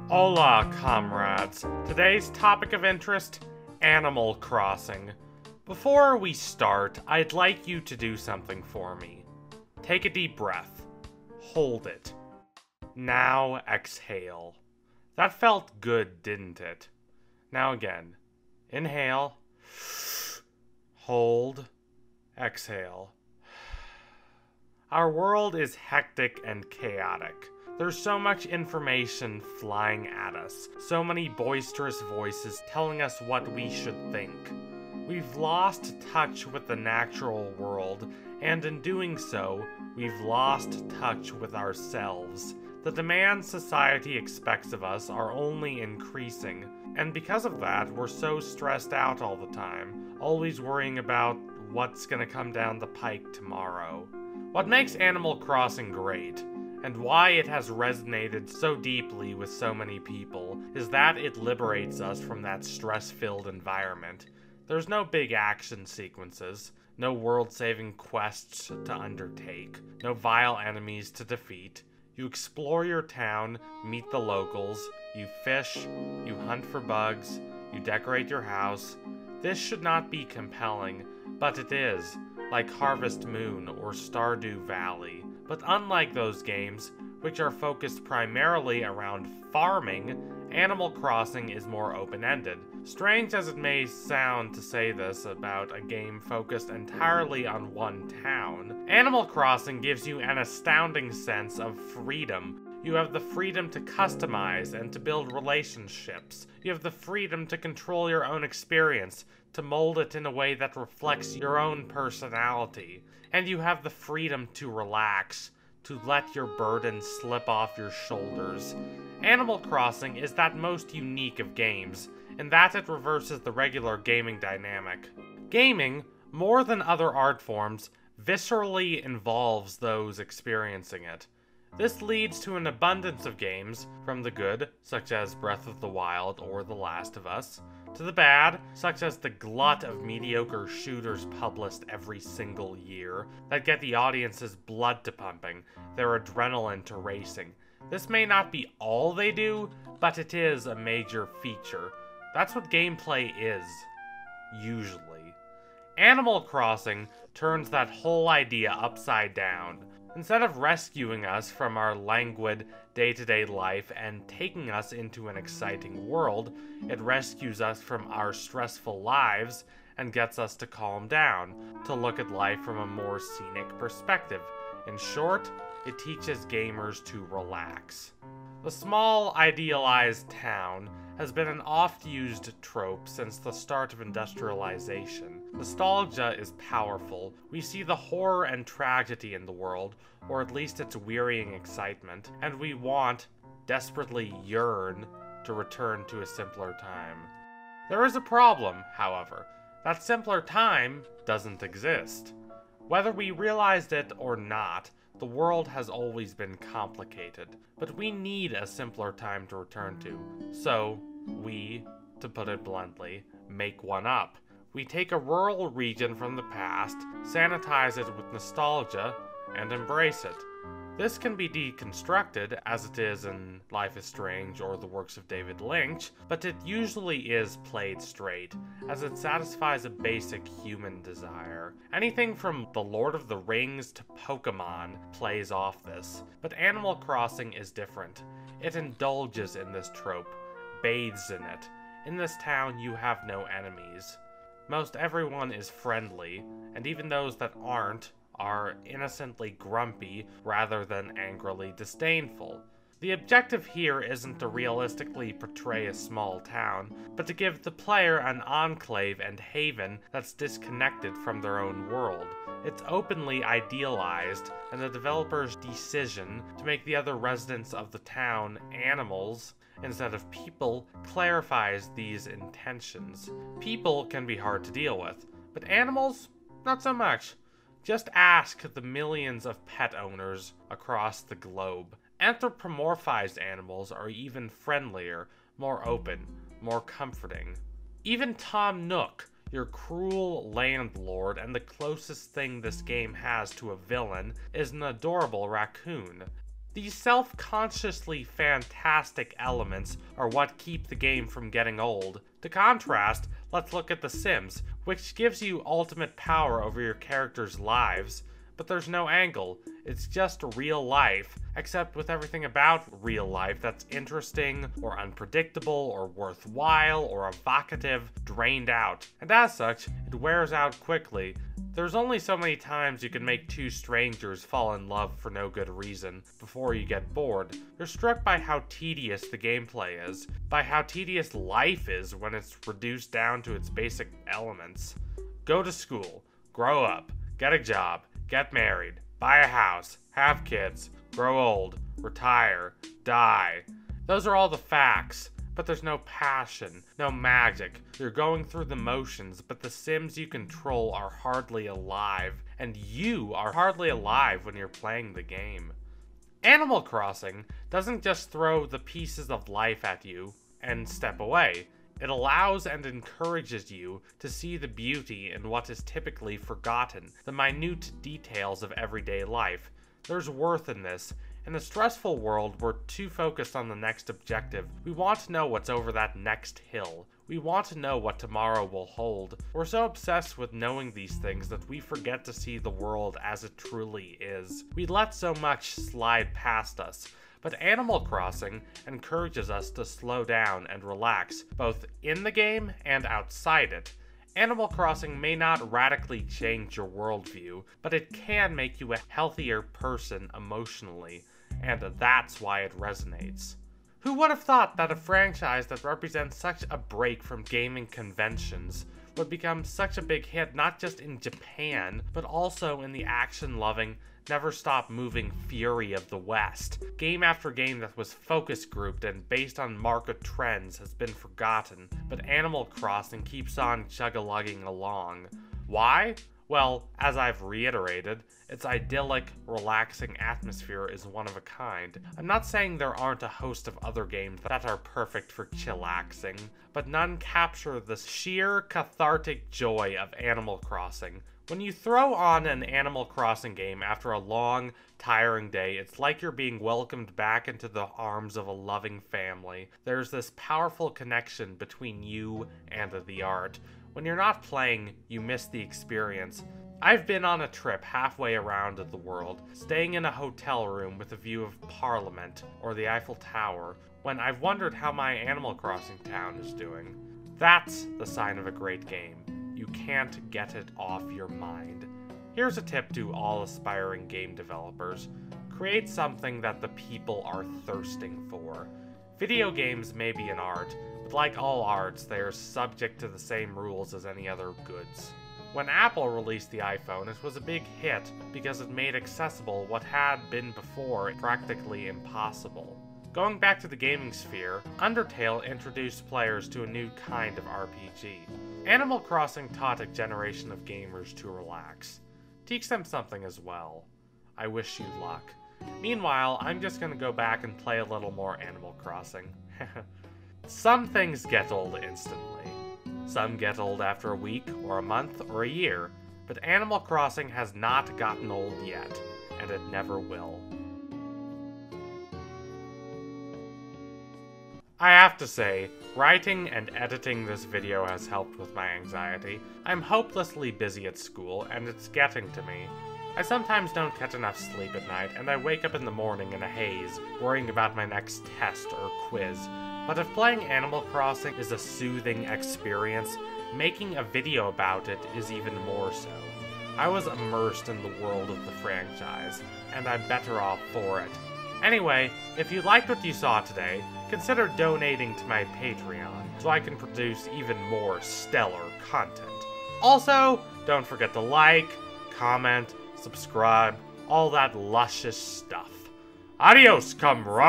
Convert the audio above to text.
Hola, comrades. Today's topic of interest, Animal Crossing. Before we start, I'd like you to do something for me. Take a deep breath. Hold it. Now exhale. That felt good, didn't it? Now again. Inhale. Hold. Exhale. Our world is hectic and chaotic. There's so much information flying at us, so many boisterous voices telling us what we should think. We've lost touch with the natural world, and in doing so, we've lost touch with ourselves. The demands society expects of us are only increasing, and because of that, we're so stressed out all the time, always worrying about what's gonna come down the pike tomorrow. What makes Animal Crossing great, and why it has resonated so deeply with so many people, is that it liberates us from that stress-filled environment. There's no big action sequences, no world-saving quests to undertake, no vile enemies to defeat. You explore your town, meet the locals, you fish, you hunt for bugs, you decorate your house. This should not be compelling, but it is, like Harvest Moon or Stardew Valley. But unlike those games, which are focused primarily around farming, Animal Crossing is more open-ended. Strange as it may sound to say this about a game focused entirely on one town, Animal Crossing gives you an astounding sense of freedom. You have the freedom to customize and to build relationships. You have the freedom to control your own experience, to mold it in a way that reflects your own personality. And you have the freedom to relax, to let your burden slip off your shoulders. Animal Crossing is that most unique of games, in that it reverses the regular gaming dynamic. Gaming, more than other art forms, viscerally involves those experiencing it. This leads to an abundance of games, from the good, such as Breath of the Wild or The Last of Us, to the bad, such as the glut of mediocre shooters published every single year, that get the audience's blood to pumping, their adrenaline to racing. This may not be all they do, but it is a major feature. That's what gameplay is. Usually. Animal Crossing turns that whole idea upside down. Instead of rescuing us from our languid, day-to-day life and taking us into an exciting world, it rescues us from our stressful lives and gets us to calm down, to look at life from a more scenic perspective. In short, it teaches gamers to relax. The small, idealized town has been an oft-used trope since the start of industrialization. Nostalgia is powerful. We see the horror and tragedy in the world, or at least its wearying excitement, and we want, desperately yearn, to return to a simpler time. There is a problem, however. That simpler time doesn't exist. Whether we realized it or not, the world has always been complicated, but we need a simpler time to return to. So, we, to put it bluntly, make one up. We take a rural region from the past, sanitize it with nostalgia, and embrace it. This can be deconstructed, as it is in Life is Strange or the works of David Lynch, but it usually is played straight, as it satisfies a basic human desire. Anything from The Lord of the Rings to Pokémon plays off this, but Animal Crossing is different. It indulges in this trope, bathes in it. In this town, you have no enemies. Most everyone is friendly, and even those that aren't are innocently grumpy rather than angrily disdainful. The objective here isn't to realistically portray a small town, but to give the player an enclave and haven that's disconnected from their own world. It's openly idealized, and the developer's decision to make the other residents of the town animals instead of people clarifies these intentions. People can be hard to deal with, but animals, not so much. Just ask the millions of pet owners across the globe. Anthropomorphized animals are even friendlier, more open, more comforting. Even Tom Nook, your cruel landlord and the closest thing this game has to a villain, is an adorable raccoon. These self-consciously fantastic elements are what keep the game from getting old. To contrast, let's look at The Sims, which gives you ultimate power over your characters' lives, but there's no angle. It's just real life, except with everything about real life that's interesting, or unpredictable, or worthwhile, or evocative, drained out. And as such, it wears out quickly. There's only so many times you can make two strangers fall in love for no good reason before you get bored. You're struck by how tedious the gameplay is, by how tedious life is when it's reduced down to its basic elements. Go to school, grow up, get a job, get married, buy a house, have kids, grow old, retire, die. Those are all the facts, but there's no passion, no magic. You're going through the motions, but the Sims you control are hardly alive, and you are hardly alive when you're playing the game. Animal Crossing doesn't just throw the pieces of life at you and step away. It allows and encourages you to see the beauty in what is typically forgotten, the minute details of everyday life. There's worth in this. In a stressful world, we're too focused on the next objective. We want to know what's over that next hill. We want to know what tomorrow will hold. We're so obsessed with knowing these things that we forget to see the world as it truly is. We let so much slide past us. But Animal Crossing encourages us to slow down and relax, both in the game and outside it. Animal Crossing may not radically change your worldview, but it can make you a healthier person emotionally, and that's why it resonates. Who would have thought that a franchise that represents such a break from gaming conventions would become such a big hit not just in Japan, but also in the action-loving, never-stop-moving fury of the West. Game after game that was focus grouped and based on market trends has been forgotten, but Animal Crossing keeps on chug-a-lugging along. Why? Well, as I've reiterated, its idyllic, relaxing atmosphere is one of a kind. I'm not saying there aren't a host of other games that are perfect for chillaxing, but none capture the sheer cathartic joy of Animal Crossing. When you throw on an Animal Crossing game after a long, tiring day, it's like you're being welcomed back into the arms of a loving family. There's this powerful connection between you and the art. When you're not playing, you miss the experience. I've been on a trip halfway around the world, staying in a hotel room with a view of Parliament or the Eiffel Tower, when I've wondered how my Animal Crossing town is doing. That's the sign of a great game. You can't get it off your mind. Here's a tip to all aspiring game developers. Create something that the people are thirsting for. Video games may be an art, but like all arts, they are subject to the same rules as any other goods. When Apple released the iPhone, it was a big hit because it made accessible what had been before practically impossible. Going back to the gaming sphere, Undertale introduced players to a new kind of RPG. Animal Crossing taught a generation of gamers to relax. Teach them something as well. I wish you luck. Meanwhile, I'm just gonna go back and play a little more Animal Crossing. Some things get old instantly. Some get old after a week, or a month, or a year, but Animal Crossing has not gotten old yet, and it never will. I have to say, writing and editing this video has helped with my anxiety. I'm hopelessly busy at school, and it's getting to me. I sometimes don't get enough sleep at night, and I wake up in the morning in a haze, worrying about my next test or quiz. But if playing Animal Crossing is a soothing experience, making a video about it is even more so. I was immersed in the world of the franchise, and I'm better off for it. Anyway, if you liked what you saw today, consider donating to my Patreon so I can produce even more stellar content. Also, don't forget to like, comment, subscribe, all that luscious stuff. Adios, comrades!